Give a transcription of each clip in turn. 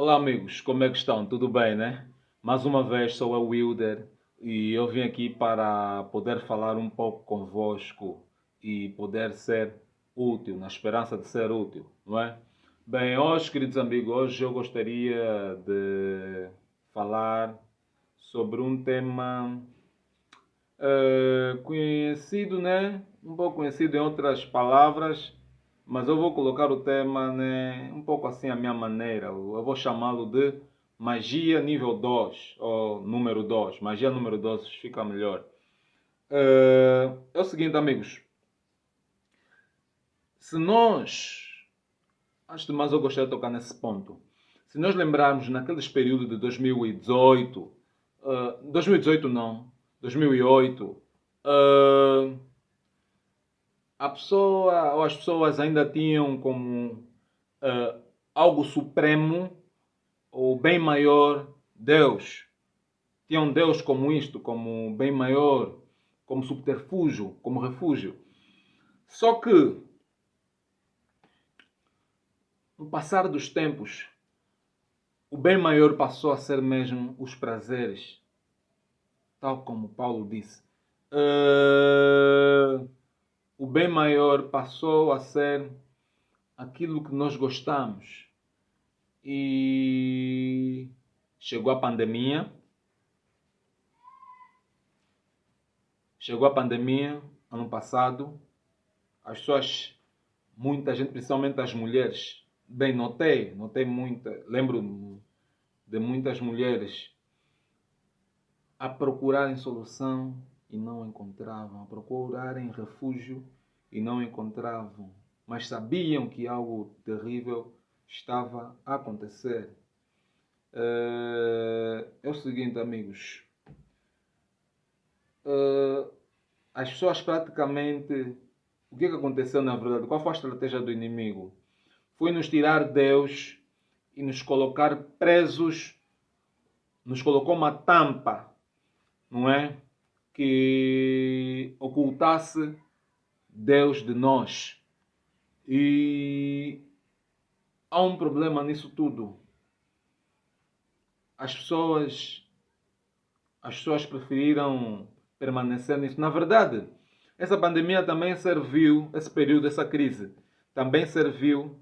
Olá amigos, como é que estão? Tudo bem, né? Mais uma vez sou eu, Wilder, e eu vim aqui para poder falar um pouco convosco e poder ser útil, na esperança de ser útil, não é? Bem, hoje, queridos amigos, hoje eu gostaria de falar sobre um tema conhecido, né? Um pouco conhecido em outras palavras, mas eu vou colocar o tema, né? Um pouco assim à minha maneira. Eu vou chamá-lo de magia nível 2 ou número 2. Magia número 2 fica melhor. É o seguinte, amigos. Se nós, antes de mais, eu gostaria de tocar nesse ponto. Se nós lembrarmos naqueles períodos de 2018, 2018 não, 2008, a pessoa ou as pessoas ainda tinham como uh, algo supremo ou bem maior Deus. Tinham Deus como isto, como bem maior, como subterfúgio, como refúgio. Só que, no passar dos tempos, o bem maior passou a ser mesmo os prazeres, tal como Paulo disse. O bem maior passou a ser aquilo que nós gostamos. E chegou a pandemia. Chegou a pandemia ano passado. As pessoas, muita gente, principalmente as mulheres, bem, notei muita, lembro de muitas mulheres a procurarem solução e não encontravam, a procurarem refúgio e não encontravam, mas sabiam que algo terrível estava a acontecer. É o seguinte, amigos. As pessoas praticamente. O que aconteceu na verdade? Qual foi a estratégia do inimigo? Foi nos tirar Deus e nos colocar presos, nos colocou uma tampa, não é? Que ocultasse Deus de nós. E há um problema nisso tudo. As pessoas, as pessoas preferiram permanecer nisso. Na verdade, essa pandemia também serviu, esse período, essa crise, também serviu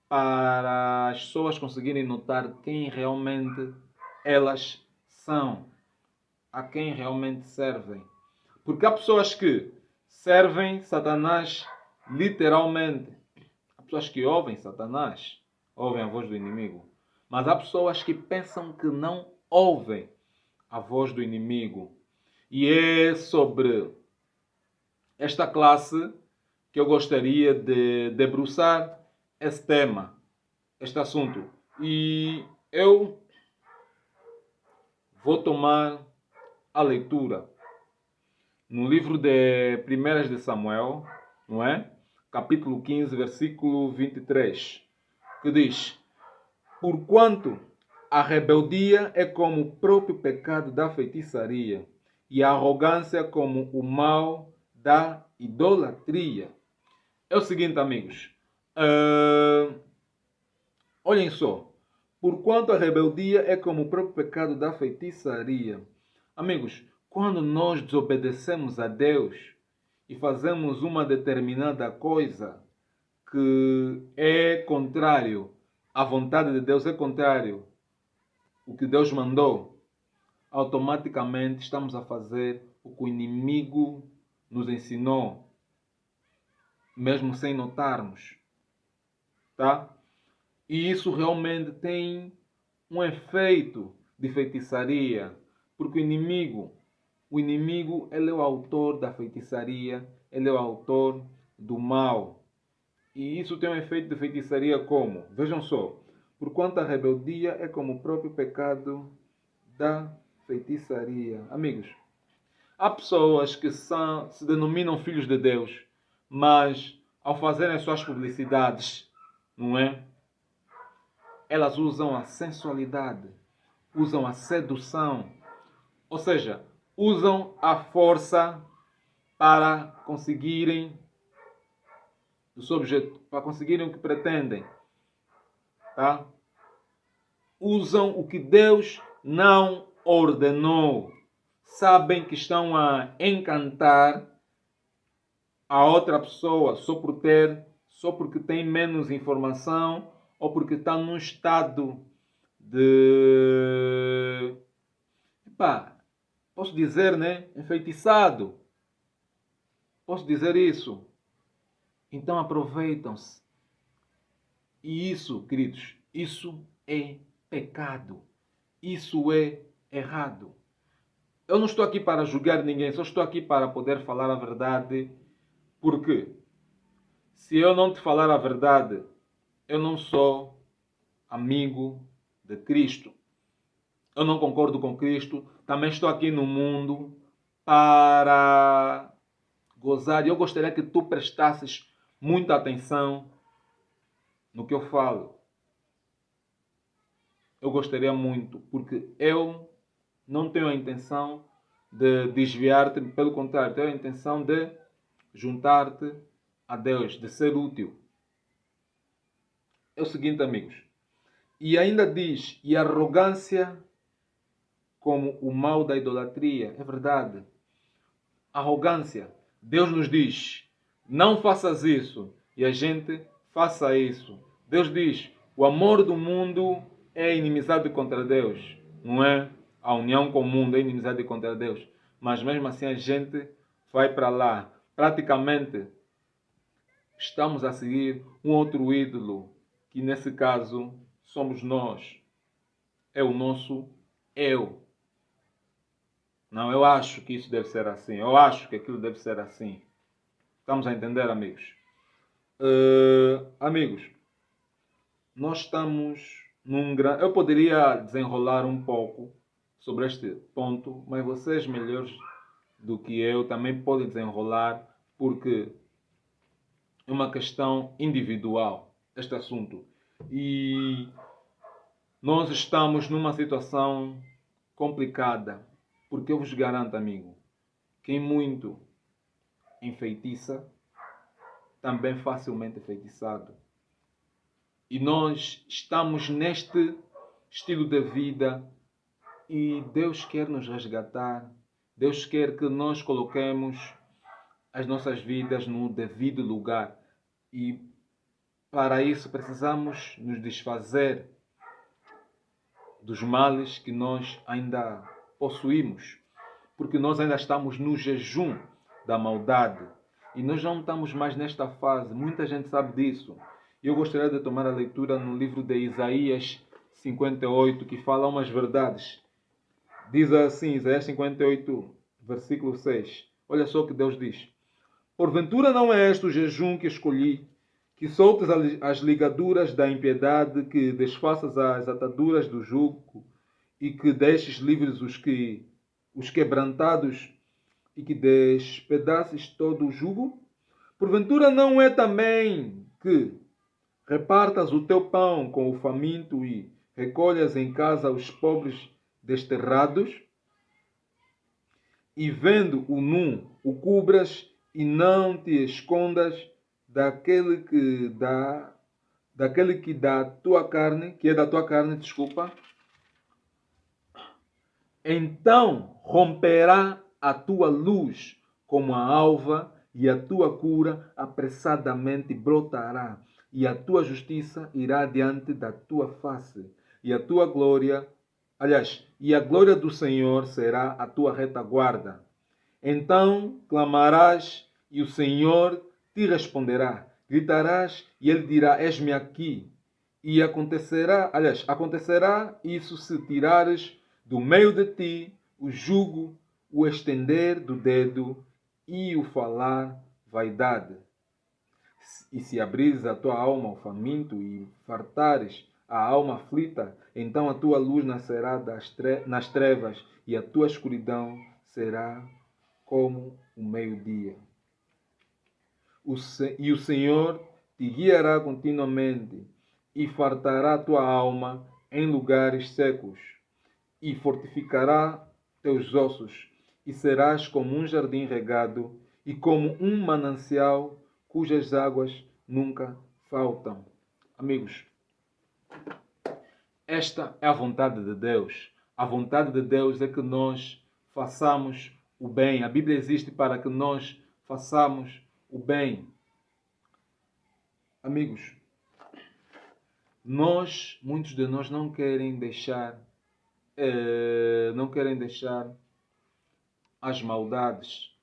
para as pessoas conseguirem notar quem realmente elas são, a quem realmente servem. Porque há pessoas que servem Satanás literalmente. Há pessoas que ouvem Satanás, ouvem a voz do inimigo. Mas há pessoas que pensam que não ouvem a voz do inimigo. E é sobre esta classe que eu gostaria de debruçar esse tema, este assunto. E eu vou tomar a leitura no livro de 1 de Samuel, não é? Capítulo 15, versículo 23, que diz: Porquanto a rebeldia é como o próprio pecado da feitiçaria, e a arrogância como o mal da idolatria. É o seguinte, amigos. Olhem só. Porquanto a rebeldia é como o próprio pecado da feitiçaria. Amigos, quando nós desobedecemos a Deus e fazemos uma determinada coisa que é contrário à vontade de Deus, é contrário ao que Deus mandou, automaticamente estamos a fazer o que o inimigo nos ensinou, mesmo sem notarmos, tá? E isso realmente tem um efeito de feitiçaria, porque o inimigo, ele é o autor da feitiçaria, ele é o autor do mal. E isso tem um efeito de feitiçaria como? Vejam só, porquanto a rebeldia é como o próprio pecado da feitiçaria. Amigos, há pessoas que se denominam filhos de Deus, mas ao fazerem as suas publicidades, não é? Elas usam a sensualidade, usam a sedução, ou seja, usam a força para conseguirem o seu objeto, para conseguirem o que pretendem, tá? usam o que Deus não ordenou. Sabem que estão a encantar a outra pessoa só porque tem menos informação ou porque está num estado de, epá, posso dizer, né? Enfeitiçado. Posso dizer isso. Então aproveitam-se. E isso, queridos, isso é pecado. Isso é errado. Eu não estou aqui para julgar ninguém, só estou aqui para poder falar a verdade. Porque se eu não te falar a verdade, eu não sou amigo de Cristo. Eu não concordo com Cristo. Também estou aqui no mundo para gozar. E eu gostaria que tu prestasses muita atenção no que eu falo. Eu gostaria muito, porque eu não tenho a intenção de desviar-te, pelo contrário, tenho a intenção de juntar-te a Deus, de ser útil. É o seguinte, amigos. E ainda diz, e arrogância como o mal da idolatria. É verdade. Arrogância. Deus nos diz, não faças isso. E a gente faça isso. Deus diz, o amor do mundo é inimizade contra Deus. Não é? A união com o mundo é inimizade contra Deus. Mas mesmo assim a gente vai para lá. Praticamente estamos a seguir um outro ídolo, que nesse caso somos nós. É o nosso eu. Não, eu acho que isso deve ser assim. Eu acho que aquilo deve ser assim. Estamos a entender, amigos? Amigos, nós estamos num grande... Eu poderia desenrolar um pouco sobre este ponto, mas vocês melhores do que eu também podem desenrolar, porque é uma questão individual este assunto. E nós estamos numa situação complicada, porque eu vos garanto, amigo, quem muito enfeitiça, também facilmente enfeitiçado. E nós estamos neste estilo de vida e Deus quer nos resgatar. Deus quer que nós coloquemos as nossas vidas no devido lugar. E para isso precisamos nos desfazer dos males que nós ainda possuímos. Porque nós ainda estamos no jejum da maldade. E nós não estamos mais nesta fase. Muita gente sabe disso. Eu gostaria de tomar a leitura no livro de Isaías 58, que fala umas verdades. Diz assim, Isaías 58, versículo 6. Olha só o que Deus diz. Porventura não é este o jejum que escolhi, que soltes as ligaduras da impiedade, que desfaças as ataduras do jugo e que deixes livres os quebrantados e que despedaces todo o jugo? Porventura não é também que repartas o teu pão com o faminto e recolhas em casa os pobres desterrados? E vendo o nu, o cubras e não te escondas daquele que dá tua carne, que é da tua carne, desculpa. Então romperá a tua luz como a alva, e a tua cura apressadamente brotará, e a tua justiça irá diante da tua face, e a tua glória, e a glória do Senhor será a tua retaguarda. Então clamarás, e o Senhor te responderá. Gritarás, e ele dirá: Eis-me aqui. E acontecerá isso se tirares do meio de ti o jugo, o estender do dedo e o falar vaidade. E se abrires a tua alma ao faminto e fartares a alma aflita, então a tua luz nascerá nas trevas e a tua escuridão será como o meio-dia. E o Senhor te guiará continuamente e fartará a tua alma em lugares secos e fortificará teus ossos, e serás como um jardim regado e como um manancial cujas águas nunca faltam. Amigos, Esta é a vontade de Deus. A vontade de Deus é que nós façamos o bem. A Bíblia existe para que nós façamos o bem. Amigos, muitos de nós não querem deixar as maldades.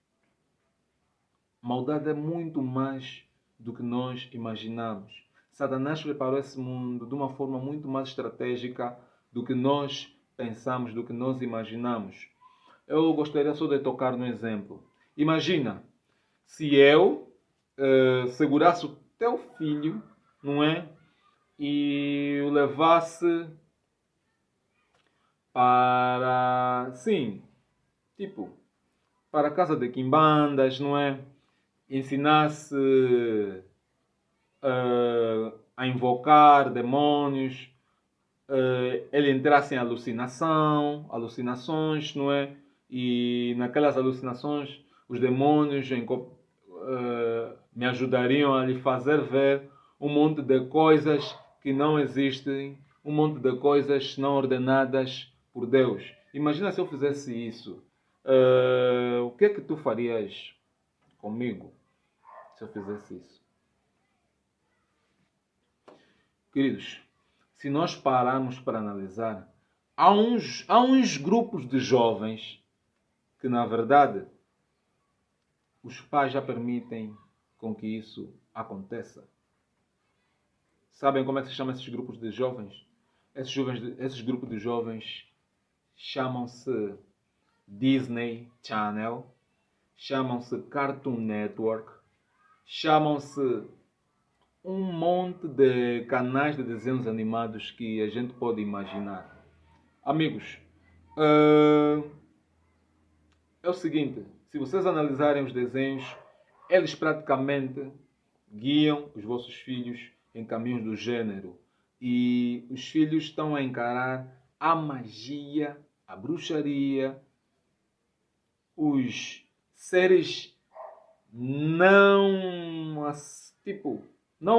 Maldade é muito mais do que nós imaginamos. Satanás preparou esse mundo de uma forma muito mais estratégica do que nós pensamos, do que nós imaginamos. Eu gostaria só de tocar no exemplo. Imagina, se eu segurasse o teu filho, não é? E o levasse para, sim, tipo, para a casa de quimbandas, não é? Ensinasse a invocar demónios, ele entrasse em alucinações, não é? E naquelas alucinações os demônios me ajudariam a lhe fazer ver um monte de coisas que não existem, um monte de coisas não ordenadas por Deus. Imagina se eu fizesse isso. O que é que tu farias comigo se eu fizesse isso? Queridos, se nós pararmos para analisar, há uns grupos de jovens que, na verdade, os pais já permitem com que isso aconteça. Sabem como é que se chamam esses grupos de jovens? Esses grupos de jovens chamam-se Disney Channel, chamam-se Cartoon Network, chamam-se um monte de canais de desenhos animados que a gente pode imaginar. Amigos, é o seguinte, se vocês analisarem os desenhos, eles praticamente guiam os vossos filhos em caminhos do gênero. E os filhos estão a encarar a magia, a bruxaria, os seres não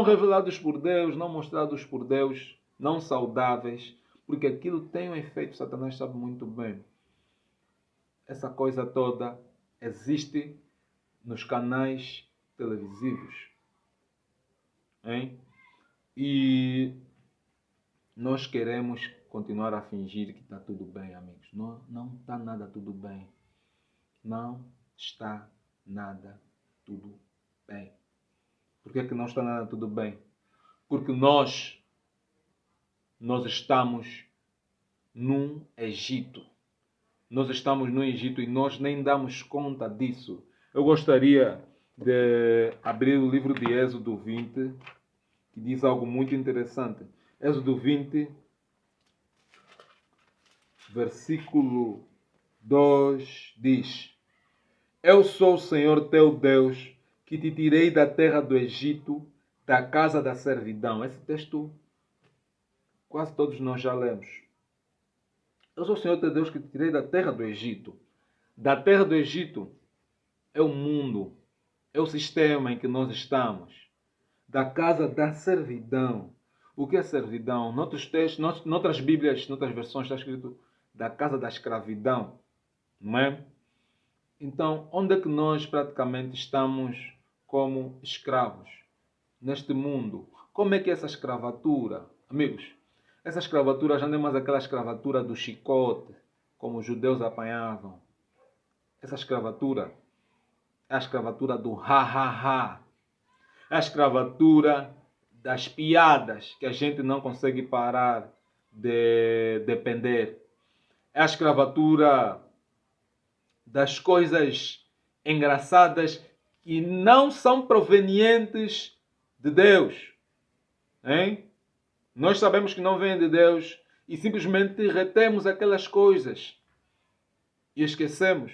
revelados por Deus, não mostrados por Deus, não saudáveis, porque aquilo tem um efeito, Satanás sabe muito bem. Essa coisa toda existe nos canais televisivos. Hein? E nós queremos continuar a fingir que está tudo bem, amigos. Não está nada tudo bem. Não está nada tudo bem. Por que é que não está nada tudo bem? Porque nós estamos no Egito. Nós estamos no Egito e nós nem damos conta disso. Eu gostaria de abrir o livro de Êxodo 20, que diz algo muito interessante. Êxodo 20, versículo 2 diz: Eu sou o Senhor teu Deus, que te tirei da terra do Egito, da casa da servidão. Esse texto quase todos nós já lemos. Eu sou o Senhor teu Deus, que te tirei da terra do Egito. Da terra do Egito é o mundo, é o sistema em que nós estamos. Da casa da servidão. O que é servidão? Noutros textos, noutras Bíblias, noutras versões está escrito da casa da escravidão. Não é? Então, onde é que nós praticamente estamos como escravos? Neste mundo. Como é que é essa escravatura? Amigos, essa escravatura já não é mais aquela escravatura do chicote, como os judeus apanhavam. Essa escravatura é a escravatura do ha-ha-ha. É a escravatura das piadas que a gente não consegue parar de depender. É a escravatura das coisas engraçadas que não são provenientes de Deus. Hein? Nós sabemos que não vêm de Deus e simplesmente retemos aquelas coisas e esquecemos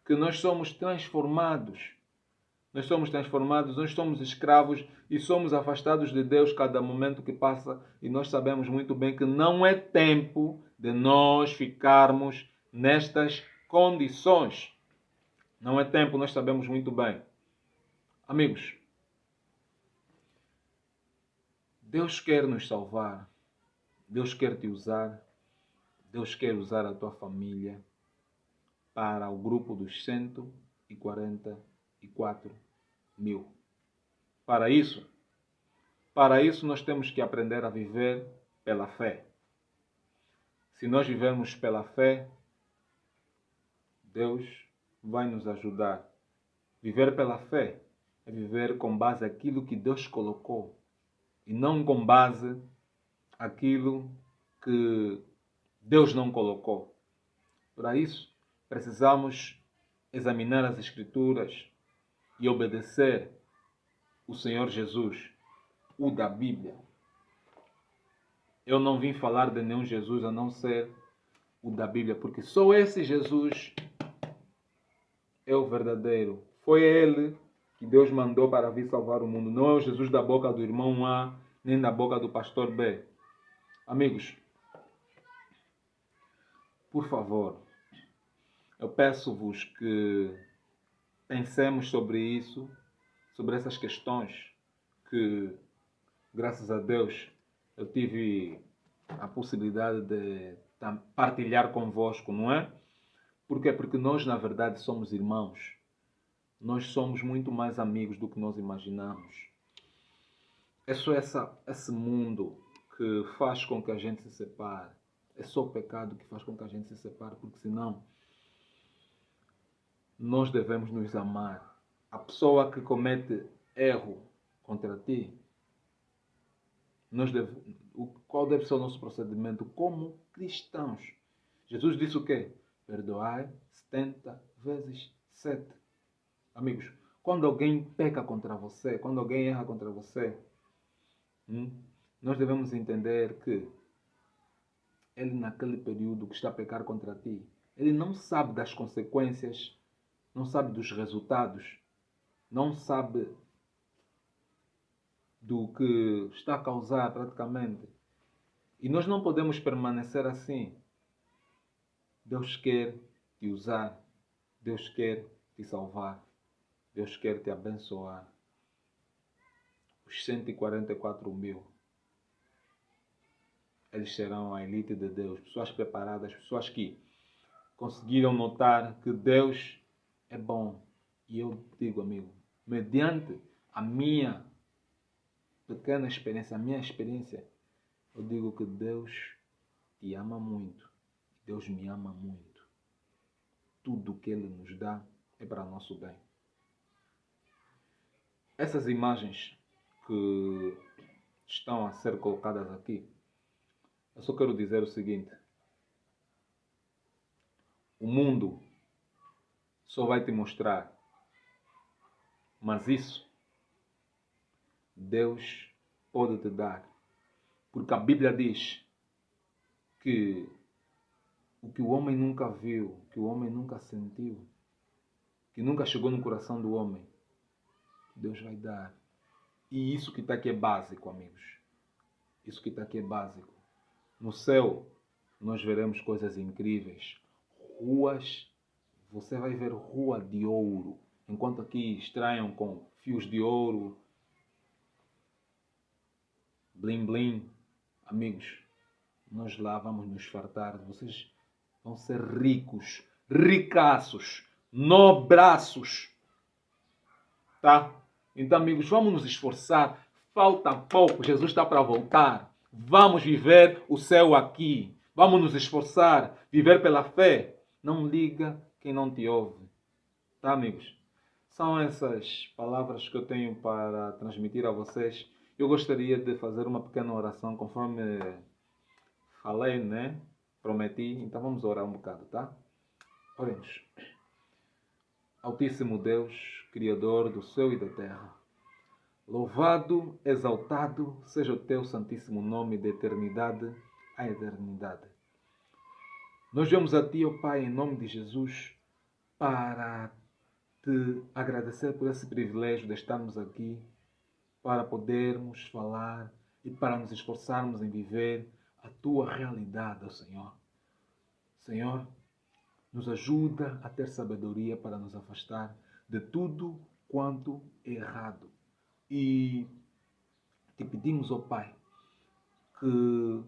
que nós somos transformados. Nós somos escravos e somos afastados de Deus cada momento que passa e nós sabemos muito bem que não é tempo de nós ficarmos nestas condições. Não é tempo, nós sabemos muito bem. Amigos, Deus quer nos salvar. Deus quer te usar, Deus quer usar a tua família para o grupo dos 144 mil. Para isso nós temos que aprender a viver pela fé. Se nós vivermos pela fé, Deus vai nos ajudar. Viver pela fé é viver com base naquilo que Deus colocou e não com base naquilo que Deus não colocou. Para isso, precisamos examinar as Escrituras e obedecer o Senhor Jesus, o da Bíblia. Eu não vim falar de nenhum Jesus a não ser o da Bíblia, porque só esse Jesus é o verdadeiro. Foi ele que Deus mandou para vir salvar o mundo. Não é o Jesus da boca do irmão A, nem da boca do pastor B. Amigos, por favor, eu peço-vos que pensemos sobre isso, sobre essas questões que, graças a Deus, eu tive a possibilidade de partilhar convosco, não é? Por quê? Porque nós, na verdade, somos irmãos. Nós somos muito mais amigos do que nós imaginamos. É só esse mundo que faz com que a gente se separe. É só o pecado que faz com que a gente se separe, porque senão nós devemos nos amar. A pessoa que comete erro contra ti, qual deve ser o nosso procedimento como cristãos? Jesus disse o quê? Perdoai 70 vezes 7. Amigos, quando alguém peca contra você, quando alguém erra contra você, nós devemos entender que ele naquele período que está a pecar contra ti, ele não sabe das consequências, não sabe dos resultados, não sabe do que está a causar praticamente. E nós não podemos permanecer assim. Deus quer te usar, Deus quer te salvar, Deus quer te abençoar. Os 144 mil, eles serão a elite de Deus, pessoas preparadas, pessoas que conseguiram notar que Deus é bom. E eu digo, amigo, mediante a minha pequena experiência, a minha experiência, eu digo que Deus te ama muito. Deus me ama muito. Tudo que Ele nos dá é para nosso bem. Essas imagens que estão a ser colocadas aqui, eu só quero dizer o seguinte. O mundo só vai te mostrar, mas isso Deus pode te dar. Porque a Bíblia diz que o que o homem nunca viu, o que o homem nunca sentiu, que nunca chegou no coração do homem, Deus vai dar. E isso que está aqui é básico, amigos. Isso que está aqui é básico. No céu, nós veremos coisas incríveis. Ruas, você vai ver rua de ouro. Enquanto aqui extraiam com fios de ouro, blim blim. Amigos, nós lá vamos nos fartar. Vocês vão ser ricos, ricaços, nobraços. Tá? Então, amigos, vamos nos esforçar. Falta pouco, Jesus está para voltar. Vamos viver o céu aqui. Vamos nos esforçar, viver pela fé. Não liga quem não te ouve. Tá, amigos? São essas palavras que eu tenho para transmitir a vocês. Eu gostaria de fazer uma pequena oração, conforme falei, né? Prometi. Então vamos orar um bocado, tá? Oremos. Altíssimo Deus, Criador do céu e da terra, louvado, exaltado seja o teu santíssimo nome de eternidade a eternidade. Nós vamos a ti, ó Pai, em nome de Jesus, para te agradecer por esse privilégio de estarmos aqui, para podermos falar e para nos esforçarmos em viver a tua realidade, ó Senhor. Senhor, nos ajuda a ter sabedoria para nos afastar de tudo quanto é errado. E te pedimos, ó Pai, que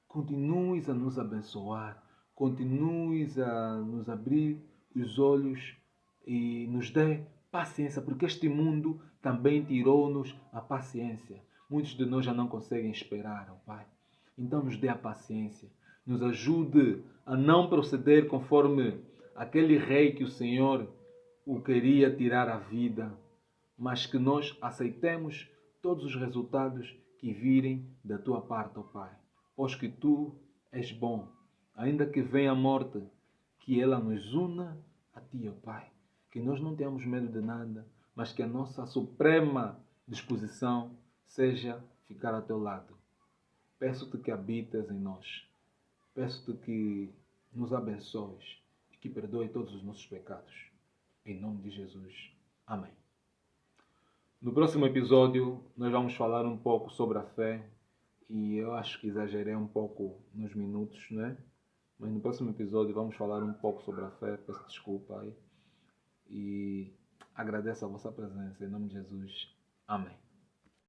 continues a nos abençoar, continues a nos abrir os olhos e nos dê paciência, porque este mundo também tirou-nos a paciência. Muitos de nós já não conseguem esperar, ó Pai. Então nos dê a paciência, nos ajude a não proceder conforme aquele rei que o Senhor o queria tirar a vida, mas que nós aceitemos todos os resultados que virem da tua parte, ó Pai. Pois que tu és bom, ainda que venha a morte, que ela nos una a ti, ó Pai. Que nós não tenhamos medo de nada, mas que a nossa suprema disposição seja ficar ao teu lado. Peço-te que habitas em nós. Peço-te que nos abençoes e que perdoe todos os nossos pecados. Em nome de Jesus. Amém. No próximo episódio, nós vamos falar um pouco sobre a fé. E eu acho que exagerei um pouco nos minutos, né? Mas no próximo episódio vamos falar um pouco sobre a fé. Peço desculpa aí. E agradeço a vossa presença. Em nome de Jesus. Amém.